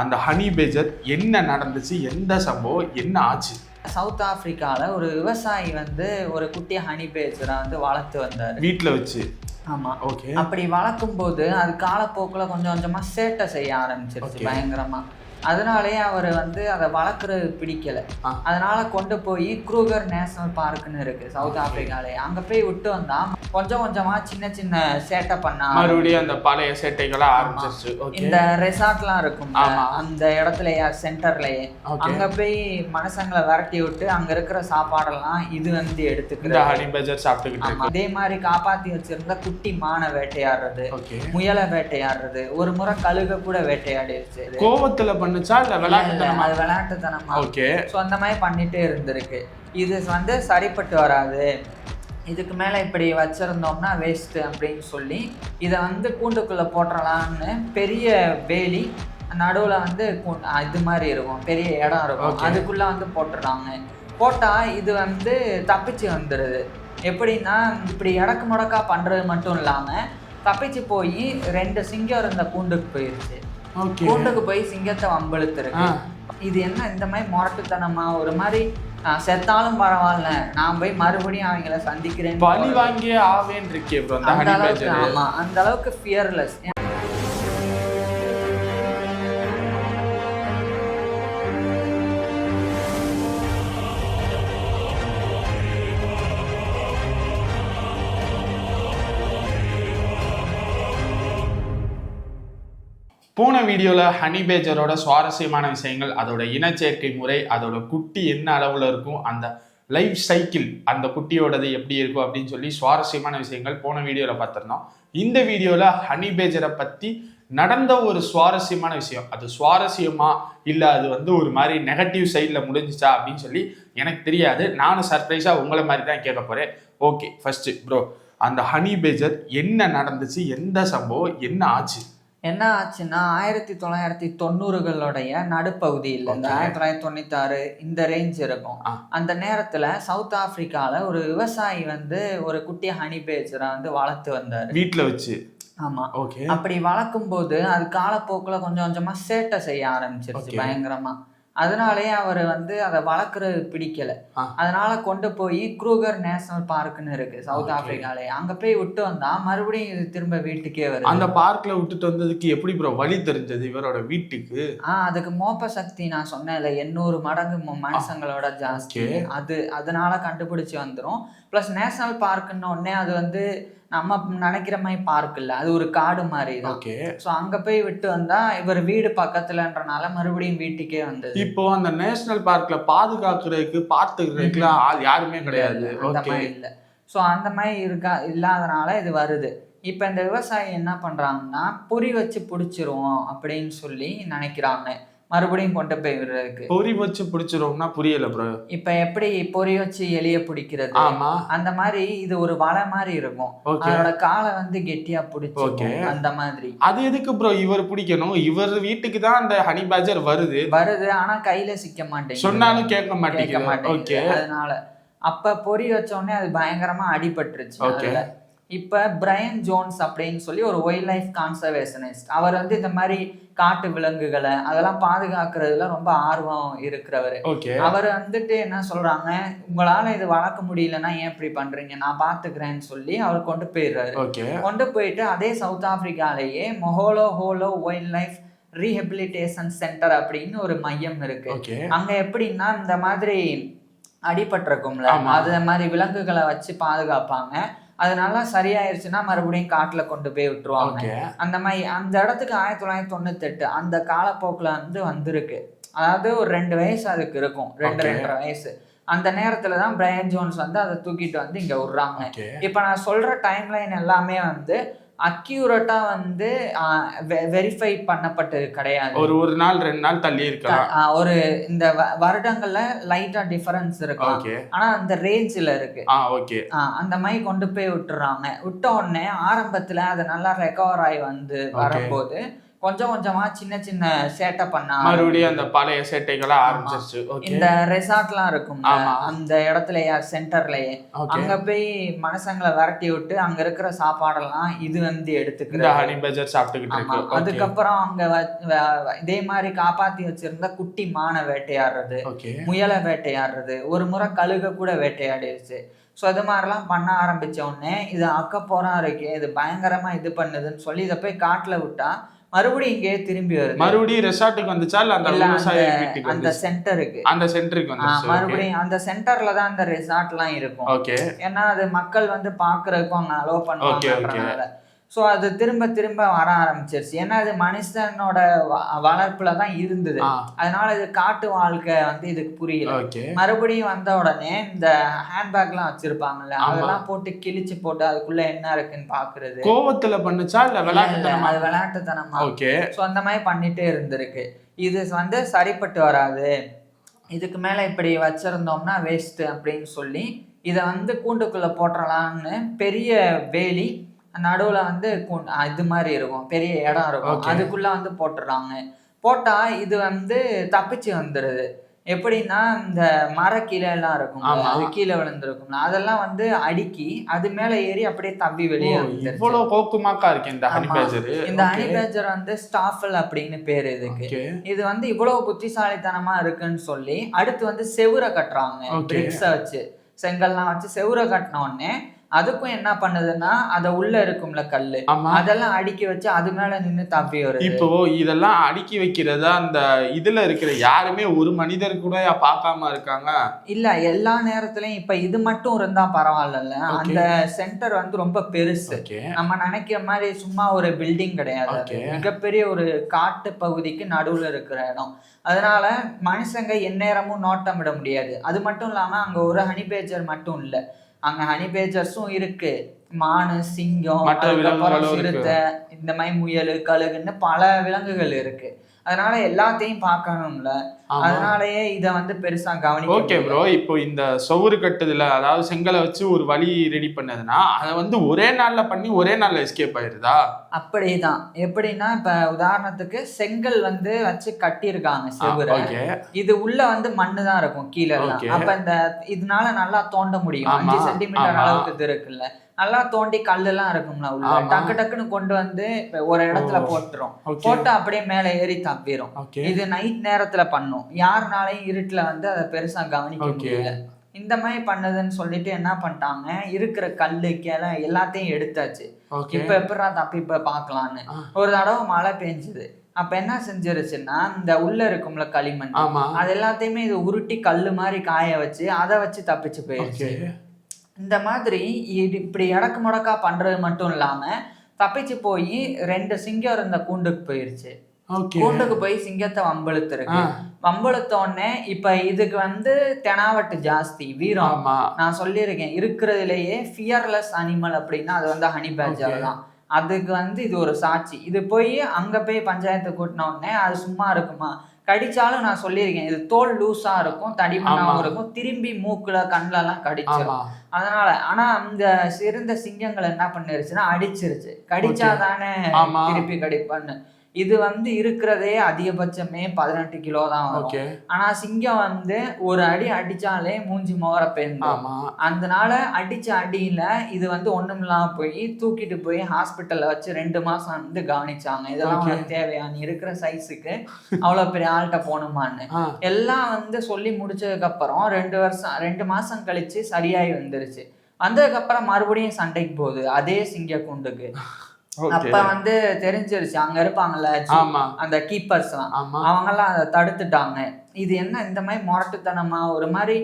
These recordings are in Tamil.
அந்த ஹனி பேஜர் என்ன நடந்துச்சு, எந்த சம்பவம், என்ன ஆச்சு? சவுத் ஆப்பிரிக்காவில் ஒரு விவசாயி ஒரு குட்டி ஹனி பேஜரை வளர்த்து வந்தார் வீட்டில் வச்சு. ஆமாம். ஓகே. அப்படி வளர்க்கும்போது அது காலப்போக்கில் கொஞ்சம் கொஞ்சமாக சேட்டை செய்ய ஆரம்பிச்சிருச்சு பயங்கரமாக. அதனாலேயே அவர் அதை வளர்க்குறது பிடிக்கலை. அதனால கொண்டு போய் க்ரூகர் நேஷனல் பார்க்குன்னு இருக்கு சவுத் ஆப்பிரிக்காலே. அங்கே போய் விட்டு வந்தா கொஞ்சம் கொஞ்சமாக சின்ன சின்ன சேட்டை பண்ணா மறுபடியும் அந்த பழைய சேட்டைகளா ஆரம்பிச்சிருச்சு. இந்த ரெசார்ட்லாம் இருக்கும் அந்த இடத்துலயே சென்டர்லயே அங்க போய் மனுஷங்களை விரட்டி விட்டு அங்க இருக்கிற சாப்பாடெல்லாம் இது எடுத்துக்கிட்டு ஹனி பேஜர் சாப்பிட்டுக்கிட்டு அதே மாதிரி காப்பாத்தி வச்சிருந்த குட்டி மானை வேட்டையாடுறது, முயலை வேட்டையாடுறது, ஒரு முறை கழுக கூட வேட்டையாடிருச்சு. கோவத்துல பண்ணுச்சா இல்ல விளையாட்டுத்தனமா? அது விளையாட்டுத்தனமா. ஓகே. ஸோ அந்த மாதிரி பண்ணிட்டே இருந்திருக்கு. இது சரிப்பட்டு வராது, இதுக்கு மேலே இப்படி வச்சுருந்தோம்னா வேஸ்ட்டு அப்படின்னு சொல்லி இதை கூண்டுக்குள்ளே போட்டுடலான்னு பெரிய வேலி நடுவில் இது மாதிரி இருக்கும், பெரிய இடம் இருக்கும், அதுக்குள்ளே போட்டுடுறாங்க. போட்டால் இது தப்பிச்சு வந்துடுது. எப்படின்னா இப்படி இடக்கு முடக்கா பண்ணுறது மட்டும் இல்லாமல் தப்பிச்சு போய் 2 சிங்கம் இருந்த கூண்டுக்கு போயிடுச்சு. கூண்டுக்கு போய் சிங்கத்தை வம்பெழுத்துருக்கு. இது என்ன இந்த மாதிரி முரட்டுத்தனமா, ஒரு மாதிரி செத்தாலும் பரவாயில்ல, நான் போய் மறுபடியும் அவங்கள சந்திக்கிறேன், பழி வாங்கியே ஆவேன் இருக்கே ப்ரோ அந்த ஹனி பேஜர். ஆமா, அந்த அளவுக்கு ஃபியர்லெஸ். போன வீடியோவில் ஹனி பேஜரோட சுவாரஸ்யமான விஷயங்கள், அதோட இனச்சேர்க்கை முறை, அதோட குட்டி என்ன அளவில் இருக்கும், அந்த லைஃப் சைக்கிள் அந்த குட்டியோடது எப்படி இருக்கும் அப்படின்னு சொல்லி சுவாரஸ்யமான விஷயங்கள் போன வீடியோவில் பார்த்துருந்தோம். இந்த வீடியோவில் ஹனி பேஜரை பற்றி நடந்த ஒரு சுவாரஸ்யமான விஷயம், அது சுவாரஸ்யமா இல்லை அது ஒரு மாதிரி நெகட்டிவ் சைடில் முடிஞ்சிச்சா அப்படின்னு சொல்லி எனக்கு தெரியாது. நானும் சர்ப்ரைஸாக உங்களை மாதிரி தான் கேட்க போகிறேன். ஓகே, ஃபர்ஸ்ட் ப்ரோ, அந்த ஹனி பேஜர் என்ன நடந்துச்சு, எந்த சம்பவம், என்ன ஆச்சு? என்ன ஆச்சுன்னா 1990களுடைய நடுப்பகுதியில், இந்த 1996 இந்த ரேஞ்ச் இருக்கும். அந்த நேரத்துல சவுத் ஆப்பிரிக்கால ஒரு விவசாயி ஒரு குட்டி ஹனி பேஜரை வளர்த்து வந்தார் வீட்டுல வச்சு. ஆமா. அப்படி வளர்க்கும் போது அது காலப்போக்குல கொஞ்சம் கொஞ்சமா சேட்டை செய்ய ஆரம்பிச்சிருச்சு பயங்கரமா. அதனாலேயே அவர் அதை வளர்க்குறது பிடிக்கல. அதனால கொண்டு போய் க்ரூகர் நேஷனல் பார்க்குன்னு இருக்கு சவுத் ஆப்பிரிக்காலே. அங்க போய் விட்டு வந்தா மறுபடியும் இது திரும்ப வீட்டுக்கே வருது. அந்த பார்க்ல விட்டுட்டு வந்ததுக்கு எப்படி ப்ரோ வழி தெரிஞ்சது இவரோட வீட்டுக்கு? அதுக்கு மோப்ப சக்தி நான் சொன்னேன்ல 800 மடங்கு மனுஷங்களோட ஜாஸ்தி. அதனால கண்டுபிடிச்சு வந்துடும். பிளஸ் நேஷனல் பார்க்குன்னு உடனே அது நம்ம நினைக்கிற மாதிரி பார்க் இல்லை, அது ஒரு காடு மாதிரி தான். ஸோ அங்கே போய் விட்டு வந்தா இவர் வீடு பக்கத்துலன்றனால மறுபடியும் வீட்டுக்கே வந்தது. இப்போ அந்த நேஷனல் பார்க்ல பாதுகாக்கிறதுக்கு பார்த்துக்கிறதுக்குலாம் ஆள் யாருமே கிடையாது, அந்த மாதிரி இல்லை. ஸோ அந்த மாதிரி இல்லாதனால இது வருது. இப்போ இந்த விவசாயி என்ன பண்ணுறாங்கன்னா பொறி வச்சு பிடிச்சிரும் அப்படின்னு சொல்லி நினைக்கிறாங்க, மறுபடியும் கொண்டு போய் விடுறதுக்கு. பொறி வச்சு பிடிச்சிரும்னா புரியல ப்ரோ. இப்ப எப்படி பொறி வச்சு எலிய பிடிக்கிறது, அந்த மாதிரி இது ஒரு வலை மாதிரி இருக்கும். அதோட காலை கெட்டியா பிடிச்சு அந்த மாதிரி. அது எதுக்கு ப்ரோ இவர் பிடிக்கணும்? இவர் வீட்டுக்கு தான் அந்த ஹனி பேஜர் வருது, ஆனா கையில சிக்க மாட்டேங்குது, சொன்னாலும் கேட்க மாட்டேங்குது. அதனால அப்ப பொறி வச்ச உடனே அது பயங்கரமா அடிபட்டுருச்சு. இப்ப பிரையன் ஜோன்ஸ் அப்படின்னு சொல்லி ஒரு வைல்ட் லைஃப் கான்சர்வேஷனிஸ்ட், அவர் இந்த மாதிரி காட்டு விலங்குகளை அதெல்லாம் பாதுகாக்கிறதுல ரொம்ப ஆர்வம் இருக்கிறவர். அவர் என்ன சொல்றாங்க, உங்களால இது வளர்க்க முடியலன்னா ஏன் இப்படி பண்றீங்க, நான் பாத்துக்கிறேன்னு சொல்லி அவர் கொண்டு போயிடுறாரு. கொண்டு போயிட்டு அதே சவுத் ஆப்பிரிக்காலேயே Moholoholo wild life rehabilitation centre அப்படின்னு ஒரு மையம் இருக்கு. அங்க எப்படின்னா இந்த மாதிரி அடிபட்டிருக்கும்ல, அது மாதிரி விலங்குகளை வச்சு பாதுகாப்பாங்க. அது நல்லா சரியாயிருச்சுன்னா மறுபடியும் காட்டுல கொண்டு போய் விட்டுருவாங்க. அந்த மாதிரி அந்த இடத்துக்கு 1998 அந்த காலப்போக்குல வந்திருக்கு. அதாவது ஒரு 2 வயசு அதுக்கு இருக்கும், 2-2.5 வயசு. அந்த நேரத்துலதான் பிரையன் ஜோன்ஸ் அதை தூக்கிட்டு இங்க விடுறாங்க. இப்ப நான் சொல்ற டைம் லைன் எல்லாமே அக்யூரேட்டா வெரிஃபை பண்ணப்பட்டது கிடையாது. ஒரு நாள் 2 நாள் தள்ளி இருக்கலாம், ஒரு இந்த வருடங்கள்ல லைட்டா டிஃபரன்ஸ் இருக்கும், ஆனா அந்த ரேஞ்சில இருக்கு. அந்த மாதிரி கொண்டு போய் விட்டுறாங்க. விட்ட உடனே ஆரம்பத்துல அது நல்லா ரெக்கவர் ஆகி வரும்போது கொஞ்சம் கொஞ்சமா சின்ன சின்ன சேட்டை பண்ண மறுபடியும் அந்த பழைய சேட்டைகளா ஆரம்பிச்சிருச்சு. இந்த ரெசார்ட்லாம் இருக்கும் அந்த இடத்துலயே சென்டர்லயே அங்க போய் மனுஷங்களை விரட்டி விட்டு அங்க இருக்கிற சாப்பாடெல்லாம் இது வந்து எடுத்துக்கிற ஹனி பேஜர் சாப்பிட்டுக்கிட்டு இருக்கு. அதுக்கப்புறம் அங்க இதே மாதிரி காப்பாத்தி வச்சிருந்த குட்டி மான வேட்டையாடுறது, முயலை வேட்டையாடுறது, ஒரு முறை கழுக கூட வேட்டையாடிடுச்சு. ஸோ அது மாதிரிலாம் பண்ண ஆரம்பிச்ச உடனே இது அக்கப்போரா இருக்கு, இது பயங்கரமா இது பண்ணுதுன்னு சொல்லி இதை போய் காட்டுல விட்டா மறுபடியும் இங்கேயே திரும்பி வருது. மறுபடியும் ரெசார்ட்டுக்கு வந்துச்சா இல்ல அந்த விவசாய வீட்டுக்கு? அந்த சென்டருக்கு வந்துச்சு. மறுபடியும் அந்த சென்டர்ல தான் அந்த ரெசார்ட் எல்லாம் இருக்கும். ஏன்னா அது மக்கள் வந்து பாக்குறதுக்கும் அங்க அலோவ் பண்ணுவாங்க. ஸோ அது திரும்ப திரும்ப வர ஆரம்பிச்சிருச்சு. ஏன்னா அது மனுஷனோட வளர்ப்புல தான் இருந்தது. அதனால இது காட்டு வாழ்க்கை வந்து இதுக்கு புரியல. மறுபடியும் வந்த உடனே இந்த ஹேண்ட்பேக் எல்லாம் வச்சிருப்பாங்கல்ல, அதெல்லாம் போட்டு கிழிச்சு போட்டு அதுக்குள்ள என்ன இருக்குன்னு பாக்குறது. கோவத்துல பண்ணுச்சா இல்ல விளையாட்டுத்தனமா? அது விளையாட்டுத்தனமா. ஸோ அந்த மாதிரி பண்ணிட்டே இருந்திருக்கு. இது வந்து சரிப்பட்டு வராது, இதுக்கு மேல இப்படி வச்சிருந்தோம்னா வேஸ்ட் அப்படின்னு சொல்லி இதை வந்து கூண்டுக்குள்ள போட்டுறலாம்னு பெரிய வேலி நடுவுல வந்து இது மாதிரி இருக்கும், பெரிய இடம் இருக்கும், அதுக்குள்ள வந்து போட்டுடுறாங்க. போட்டா இது வந்து தப்பிச்சு வந்துடுது. எப்படின்னா இந்த மரக்கீழே எல்லாம் இருக்கும், அது கீழே விழுந்திருக்கும், அதெல்லாம் வந்து அடுக்கி அது மேல ஏறி அப்படியே தப்பி வெளியே வந்துருச்சு. இந்த ஹனி பேஜர் வந்து ஸ்டாஃபல் அப்படின்னு பேரு இதுக்கு. இது வந்து இவ்வளவு புத்திசாலித்தனமா இருக்குன்னு சொல்லி அடுத்து வந்து செவுரை கட்டுறாங்க. பிரிக்ஸ வச்சு செங்கல்லாம் வச்சு செவுரை கட்டின உடனே அதுக்கும் என்ன பண்ணுதுன்னா அத உள்ள இருக்கும்ல கல்லு, அதெல்லாம் அடுக்கி வச்சு அது மேல நின்று தப்பி வருது. இப்போ இதெல்லாம் அடுக்கி வைக்கிறதா அந்த இதுல இருக்கிற யாருமே ஒரு மனிதர் கூட பார்க்காம இருக்காங்க? இல்ல, எல்லா நேரத்திலயும் இப்ப இது மட்டும் இருந்தா பரவாயில்ல. அந்த சென்டர் வந்து ரொம்ப பெருசு, நம்ம நினைக்கிற மாதிரி சும்மா ஒரு பில்டிங் கிடையாது, மிகப்பெரிய ஒரு காட்டு பகுதிக்கு நடுவுல இருக்கிற இடம். அதனால மனுஷங்க எந்நேரமும் நோட்டமிட முடியாது. அது மட்டும் இல்லாம அங்க ஒரு ஹனி பேஜர் மட்டும் இல்ல, அங்க ஹனி பேஜர்ஸும் இருக்கு, மானு, சிங்கம், சிறுத்தை, இந்த மாதிரி முயல், கழுகுன்னு பல விலங்குகள் இருக்கு. அதனால எல்லாத்தையும் பார்க்கணும்ல, அதனாலயே இத வந்து பெருசா கவனிக்க. ஓகே ப்ரோ, இப்போ இந்த சவுறு கட்டுதுல, அதாவது செங்கலை வச்சு ஒரு வழி ரெடி பண்ணதுன்னா அதை வந்து ஒரே நாள்ல பண்ணி ஒரே நாள்ல எஸ்கேப் ஆயிருதா? அப்படிதான். எப்படின்னா இப்ப உதாரணத்துக்கு செங்கல் வந்து வச்சு கட்டியிருக்காங்க செவுரை, இது உள்ள வந்து மண்ணு தான் இருக்கும் கீழே. அப்ப இந்த இதனால நல்லா தோண்ட முடியும். 5 சென்டிமீட்டர் அளவுக்கு இருக்குல்ல, நல்லா தோண்டி கல்லு எல்லாம் இருக்கும்ல உள்ள, டக்கு டக்குன்னு கொண்டு வந்து ஒரு இடத்துல போட்டுரும். போட்டு அப்படியே மேல ஏறி தப்பிரும். இது நைட் நேரத்துல பண்ணும், யாருனாலையும் இருட்டுல வந்து அதை பெருசா கவனிக்க முடியல. இந்த மாதிரி பண்ணதுன்னு சொல்லிட்டு என்ன பண்ணிட்டாங்க, இருக்கிற கல்லு கிளை எல்லாத்தையும் எடுத்தாச்சு. இப்ப எப்படா தப்பி இப்ப பாக்கலான்னு ஒரு தடவை மழை பெஞ்சுது. அப்ப என்ன செஞ்சிருச்சுன்னா இந்த உள்ள இருக்கும்ல களிமண், அது எல்லாத்தையுமே இது உருட்டி கல்லு மாதிரி காய வச்சு அதை வச்சு தப்பிச்சு போயிடுச்சு. இந்த மாதிரி இப்படி இடக்கு முடக்கா பண்றது மட்டும் இல்லாம தப்பிச்சு போய் 2 சிங்கம் இருந்த கூண்டுக்கு போயிருச்சு. கூண்டுக்கு போய் சிங்கத்தை வம்பழுத்து இருக்கு. வம்பழுத்த உடனே இப்ப இதுக்கு வந்து தெனாவட்டு ஜாஸ்தி, வீரம். நான் சொல்லியிருக்கேன் இருக்கிறதுலயே ஃபியர்லெஸ் அனிமல் அப்படின்னா அது வந்து ஹனி பேஜர் தான். அதுக்கு வந்து இது ஒரு சாட்சி. இது போய் அங்க போய் பஞ்சாயத்து கூட்டின உடனே அது சும்மா இருக்குமா? கடிச்சாலும் நான் சொல்லியிருக்கேன், இது தோல் லூஸா இருக்கும், தடிமனாவும் இருக்கும், திரும்பி மூக்குல கண்ணுல எல்லாம் கடிச்சிடும். அதனால ஆனா அந்த சிறந்த சிங்கங்கள் என்ன பண்ணிருச்சுன்னா அடிச்சிருச்சு. கடிச்சாதானே திருப்பி கடிப்பான்னு. இது வந்து இருக்கிறதே அதிகபட்சமே 18 கிலோ தான் வரும். ஆனா சிங்கம் வந்து ஒரு அடி அடிச்சாலே மூஞ்சி மோர பேரும். அதனால அடிச்ச அடியில இது வந்து ஒண்ணுமில்லாம போய் தூக்கிட்டு போய் ஹாஸ்பிட்டல்ல வச்சு 2 மாசம் வந்து கவனிச்சாங்க. இதெல்லாம் வந்து தேவையா, நீ இருக்கிற சைஸுக்கு அவ்வளவு பெரிய ஆள்கிட்ட போகணுமான்னு எல்லாம் வந்து சொல்லி முடிச்சதுக்கு அப்புறம் 2 மாசம் கழிச்சு சரியாயி வந்துருச்சு. வந்ததுக்கு அப்புறம் மறுபடியும் சண்டைக்கு போகுது அதே சிங்க கூண்டுக்கு. அப்ப வந்து தெரிஞ்சிருச்சு, அங்க இருப்பாங்கல்ல அந்த கீப்பர்ஸ் எல்லாம், அவங்க எல்லாம் அதை தடுத்துட்டாங்க. இது என்ன இந்த மாதிரி முரட்டுத்தனமா ஒரு மாதிரி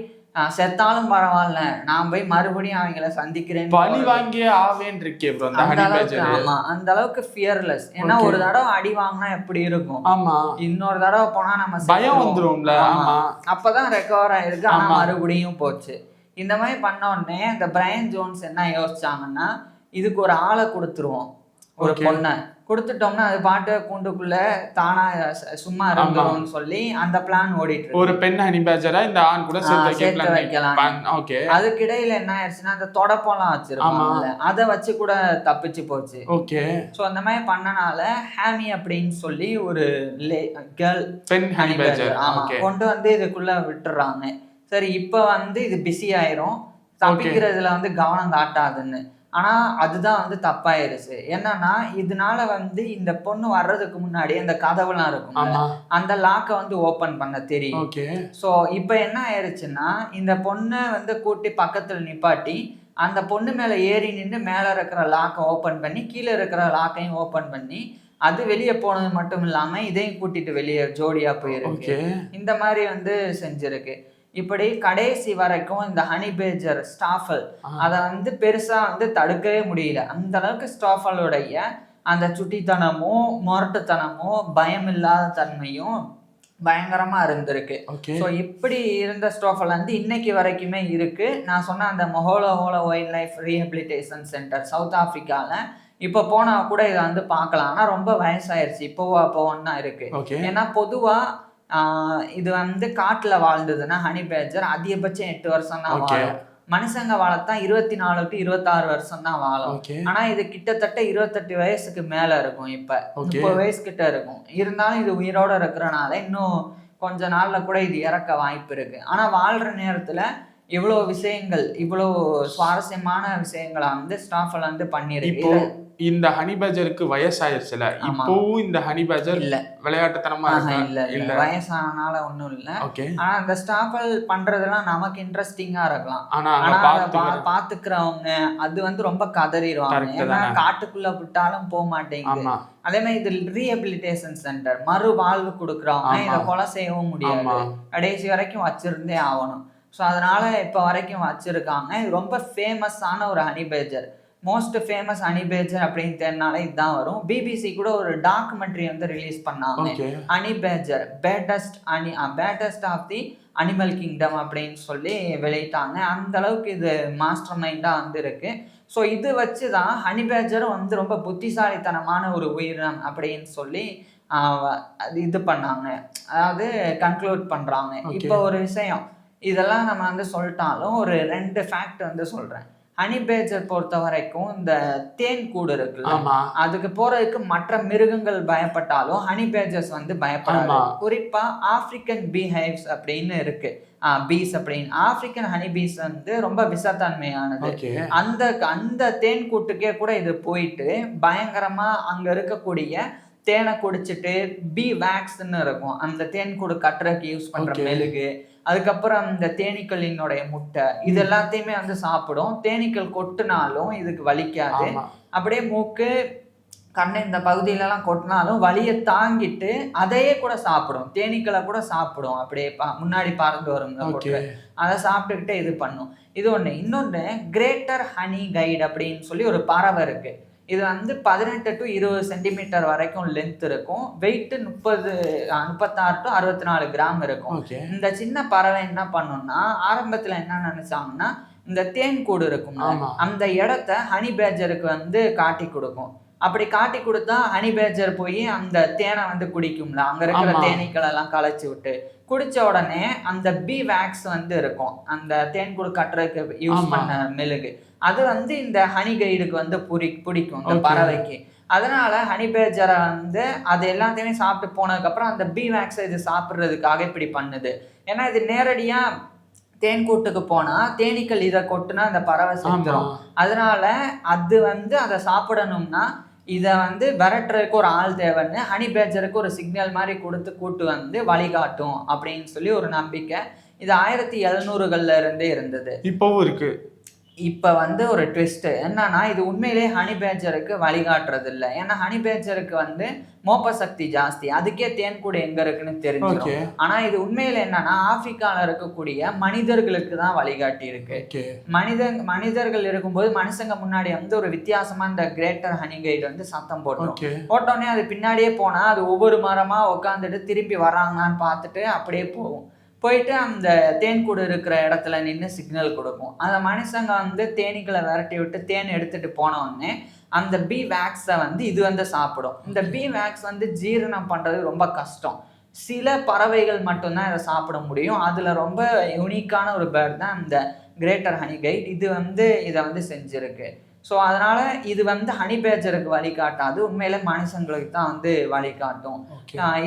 செத்தாலும் பரவாயில்ல, நான் போய் மறுபடியும் அவங்கள சந்திக்கிறேன், பழி வாங்கியே ஆவேன் இருக்கே ப்ரோ. ஆமா, அந்த அளவுக்கு ஃபியர்லெஸ். ஏன்னா ஒரு தடவை அடி வாங்கினா எப்படி இருக்கும், இன்னொரு தடவை போனா நம்ம பயம் வந்துரும்ல. அப்பதான் ரெக்கவர் ஆயிருக்கு. ஆனா மறுபடியும் போச்சு. இந்த மாதிரி பண்ண உடனே இந்த பிரையன் ஜோன்ஸ் என்ன யோசிச்சாங்கன்னா, இதுக்கு ஒரு ஆளை கொடுத்துருவோம், ஒரு பொண்ணை கொடுத்துட்டோம்னா அது பாட்டு கூண்டுக்குள்ள தானா சும்மா இருந்துரும்னு சொல்லி அந்த பிளான் ஓடிட்டு இருக்கு. ஒரு பெண் ஹனி பேஜரா இந்த ஆண் கூட சேர்த்து வைக்கலாம். ஓகே, அதுக்கிடையில என்ன ஆயிடுச்சுன்னா அந்த தொடப்பம்லாம் வச்சிருப்பாங்கல்ல அதை வச்சு கூட தப்பிச்சு போச்சு. ஓகே, சோ அந்த மாதிரி பண்ணனால ஹாமி அப்படின்னு சொல்லி ஒரு கேர்ள் பெண் ஹனி பேஜர் கொண்டு வந்து இதுக்குள்ள விட்டுறாங்க. சரி, இப்ப வந்து இது பிஸி ஆயிரும், தப்பிக்கிறதுல வந்து கவனம் காட்டாதுன்னு. ஆனா அதுதான் வந்து தப்பாயிருச்சு. என்னன்னா இதனால வந்து இந்த பொண்ணு வர்றதுக்கு முன்னாடி அந்த கதவுலாம் இருக்கும், அந்த லாக்க வந்து ஓபன் பண்ண தெரியும். சோ இப்ப என்ன ஆயிருச்சுன்னா இந்த பொண்ணை வந்து கூட்டி பக்கத்துல நிப்பாட்டி அந்த பொண்ணு மேல ஏறி நின்று மேல இருக்கிற லாக்கை ஓபன் பண்ணி கீழே இருக்கிற லாக்கையும் ஓபன் பண்ணி அது வெளியே போனது மட்டும் இல்லாம இதையும் கூட்டிட்டு வெளியே ஜோடியா போயிருக்கு. இந்த மாதிரி வந்து செஞ்சிருக்கு. இப்படி கடைசி வரைக்கும் இந்த ஹனி பேஜர் ஸ்டாஃபல் அதை வந்து பெருசா வந்து தடுக்கவே முடியல. அந்த அளவுக்கு ஸ்டாஃபலுடைய அந்த சுட்டித்தனமும் முரட்டுத்தனமும் பயம் இல்லாத தன்மையும் பயங்கரமா இருந்திருக்கு. ஸோ இப்படி இருந்த ஸ்டாஃபல் வந்து இன்னைக்கு வரைக்குமே இருக்கு. நான் சொன்ன அந்த Moholoholo wild life rehabilitation centre south ஆப்பிரிக்கால இப்ப போனா கூட இதை வந்து பார்க்கலாம். ஆனா ரொம்ப வயசாயிருச்சு, இப்போன்னு தான் இருக்கு. ஏன்னா பொதுவா இது வந்து காட்டுல வாழ்ந்ததுன்னா ஹனி பேஜர் அதிகபட்சம் 8 வருஷம் தான் வாழும். மனுஷங்க வாழத்தான் 24 to 26 வருஷம் தான் வாழும். ஆனா இது கிட்டத்தட்ட 28 வயசுக்கு மேல இருக்கும். இப்ப 30 வயசு கிட்ட இருக்கும். இருந்தாலும் இது உயிரோட இருக்கிறனால இன்னும் கொஞ்ச நாள்ல கூட இது இறக்க வாய்ப்பு இருக்கு. ஆனா வாழ்ற நேரத்துல இவ்வளவு விஷயங்கள், இவ்வளவு சுவாரஸ்யமான விஷயங்களை வந்து ஸ்டாஃபல் வந்து பண்ணிருக்கு. இந்த ஹனி பேஜருக்கு வயசாயிருச்சுல, இப்போவும் இந்த ஹனி பேஜர் இல்ல விளையாட்டுத்தனமா இல்ல வயசானால ஒண்ணும் இல்ல. ஆனா அந்த ஸ்டாஃபல் பண்றதெல்லாம் நமக்கு இன்ட்ரெஸ்டிங்கா இருக்கலாம். ஆனா பாத்துக்கிறவங்க அது வந்து ரொம்ப கதறிடுவாங்க. ஏன்னா காட்டுக்குள்ள விட்டாலும் போக மாட்டேங்குது. அதே மாதிரி இது ரீஹபிலிட்டேஷன் சென்டர், மறு வாழ்வு கொடுக்குறவங்க இதை கொலை செய்யவும் முடியாது, கடைசி வரைக்கும் வச்சிருந்தே ஆகணும். ஸோ அதனால இப்போ வரைக்கும் வச்சிருக்காங்க. இது ரொம்ப ஃபேமஸான ஒரு honey badger, most famous honey badger அப்படின்னு தேடினாலே இதுதான் வரும். பிபிசி கூட ஒரு டாக்குமெண்ட்ரி வந்து ரிலீஸ் பண்ணாங்க, honey badger baddest of the animal kingdom அப்படின்னு சொல்லி வெளியிட்டாங்க. அந்த அளவுக்கு இது மாஸ்டர் மைண்டா வந்து இருக்கு. ஸோ இது வச்சு தான் ஹனி பேஜரும் வந்து ரொம்ப புத்திசாலித்தனமான ஒரு உயிரினம் அப்படின்னு சொல்லி இது பண்ணாங்க, அதாவது கன்க்ளூட் பண்றாங்க. இப்போ ஒரு விஷயம், இதெல்லாம் நம்ம வந்து சொல்லிட்டாலும் ஒரு 2 ஃபேக்ட் வந்து சொல்றேன். ஹனி பேஜர் பொறுத்த வரைக்கும் இந்த தேன் கூடு இருக்குல்ல, அதுக்கு போறதுக்கு மற்ற மிருகங்கள் பயப்பட்டாலும் ஹனி பேஜர்ஸ் வந்து பயப்படாது. குறிப்பா ஆப்பிரிக்கன் பீ ஹைவ்ஸ் அப்படின்னு இருக்கு, பீஸ் அப்படின்னு. ஆப்பிரிக்கன் ஹனி பீஸ் வந்து ரொம்ப விஷத்தன்மையானது. அந்த தேன் கூட்டுக்கே கூட இது போயிட்டு பயங்கரமா அங்க இருக்கக்கூடிய தேனை குடிச்சிட்டு பீ வேக்ஸ்ன்னு இருக்கும், அந்த தேன் கூடு கட்டுறதுக்கு யூஸ் பண்ற மெழுகு, அதுக்கப்புறம் இந்த தேனீக்களினுடைய முட்டை, இது எல்லாத்தையுமே வந்து சாப்பிடும். தேனீக்கள் கொட்டினாலும் இதுக்கு வலிக்காது. அப்படியே மூக்கு கண்ணை இந்த பகுதியிலலாம் கொட்டினாலும் வலியை தாங்கிட்டு அதையே கூட சாப்பிடும், தேனீக்களை கூட சாப்பிடும். அப்படியே முன்னாடி பறந்து வரும் அதை சாப்பிட்டுக்கிட்டே இது பண்ணும். இது ஒண்ணு. இன்னொன்னு கிரேட்டர் ஹனி கைட் அப்படின்னு சொல்லி ஒரு பறவை இருக்கு. இது வந்து 18 to 20 சென்டிமீட்டர் வரைக்கும் லென்த் இருக்கும். வெயிட் 36 to 64 கிராம் இருக்கும். இந்த சின்ன பறவை என்ன பண்ணும்னா, ஆரம்பத்துல என்ன நினைச்சாங்கன்னா இந்த தேன் கூடு இருக்கும், அந்த இடத்த ஹனி பேஜருக்கு வந்து காட்டி கொடுக்கும். அப்படி காட்டி கொடுத்தா ஹனி பேஜர் போய் அந்த தேனை வந்து குடிக்கும்ல, அங்க இருக்கிற தேனீக்கள் எல்லாம் களைச்சி விட்டு குடிச்ச உடனே அந்த பீ வேக்ஸ் வந்து இருக்கும், அந்த தேன் கூடு கட்டுறதுக்கு யூஸ் பண்ண மெழுகு, அது வந்து இந்த ஹனி கைடுக்கு வந்து பிடிக்கும் இந்த பறவைக்கு. அதனால ஹனி பேஜரை வந்து அது எல்லாத்தையுமே சாப்பிட்டு போனதுக்கு அப்புறம் அந்த பீ வேக்ஸை இது சாப்பிட்றதுக்காக இப்படி பண்ணுது. ஏன்னா இது நேரடியா தேன் கூட்டுக்கு போனா தேனீக்கள் இதை கொட்டுனா அந்த பறவை செஞ்சிடும். அதனால அது வந்து அதை சாப்பிடணும்னா இதை வந்து விரட்டுறதுக்கு ஒரு ஆள் தேவைன்னு ஹனி பேஜருக்கு ஒரு சிக்னல் மாதிரி கொடுத்து கூட்டு வந்து வழிகாட்டும் அப்படின்னு சொல்லி ஒரு நம்பிக்கை. இது 1700கள்ல இருந்தே இருந்தது, இப்பவும் இருக்கு. இப்ப வந்து ஒரு ட்விஸ்ட் என்னன்னா, இது உண்மையிலே ஹனி பேஜருக்கு வழிகாட்டுறது இல்லை. ஏன்னா ஹனி பேஜருக்கு வந்து மோப்ப சக்தி ஜாஸ்தி, அதுக்கே தேன் கூடு எங்க இருக்குன்னு தெரிஞ்சிடும். ஆனா இது உண்மையில என்னன்னா ஆப்பிரிக்கால இருக்கக்கூடிய மனிதர்களுக்கு தான் வழிகாட்டி இருக்கு. மனிதர்கள் இருக்கும்போது மனுஷங்க முன்னாடி வந்து ஒரு வித்தியாசமா இந்த கிரேட்டர் ஹனி கைடு வந்து சத்தம் போட்டோடனே அது பின்னாடியே போனா அது ஒவ்வொரு மரமா உட்காந்துட்டு திரும்பி வராங்களான்னு பார்த்துட்டு அப்படியே போயிட்டு அந்த தேன் கூடு இருக்கிற இடத்துல நின்று சிக்னல் கொடுக்கும். அந்த மனுஷங்க வந்து தேனீக்களை விரட்டி விட்டு தேன் எடுத்துட்டு போன உடனே அந்த பீ வேக்ஸை வந்து இது வந்து சாப்பிடும். இந்த பீ வேக்ஸ் வந்து ஜீரணம் பண்றது ரொம்ப கஷ்டம். சில பறவைகள் மட்டும்தான் இதை சாப்பிட முடியும். அதுல ரொம்ப யூனிக்கான ஒரு பேர்ட் தான் இந்த கிரேட்டர் ஹனி கைட். இது வந்து இதை வந்து செஞ்சிருக்கு. ஸோ அதனால இது வந்து ஹனி பேஜருக்கு வழிகாட்டாது, உண்மையில மனுஷங்களுக்கு தான் வந்து வழிகாட்டும்.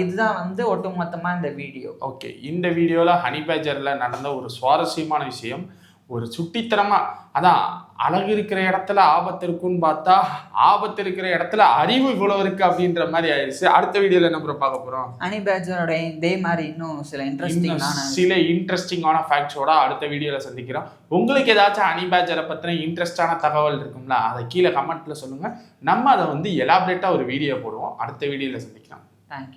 இதுதான் வந்து ஒட்டுமொத்தமா இந்த வீடியோ. ஓகே, இந்த வீடியோல ஹனி பேஜர்ல நடந்த ஒரு சுவாரஸ்யமான விஷயம், ஒரு சுட்டித்தனமா, அதான் அழகு இருக்கிற இடத்துல ஆபத்து இருக்குன்னு பார்த்தா ஆபத்து இருக்கிற இடத்துல அறிவு இவ்வளவு இருக்கு அப்படின்ற மாதிரி ஆயிடுச்சு. அடுத்த வீடியோல என்ன பார்க்க போறோம், ஹனி பேஜரோட இதே மாதிரி இன்னும் சில இன்ட்ரெஸ்டிங்கான ஃபேக்ட்ஸோட அடுத்த வீடியோல சந்திக்கிறோம். உங்களுக்கு ஏதாச்சும் ஹனி பேஜரை பத்தின இன்ட்ரெஸ்டான தகவல் இருக்கும்ல, அதை கீழே கமெண்ட்ல சொல்லுங்க. நம்ம அதை வந்து எலாபரேட்டா ஒரு வீடியோ போடுவோம். அடுத்த வீடியோல சந்திக்கலாம். தேங்க்யூ.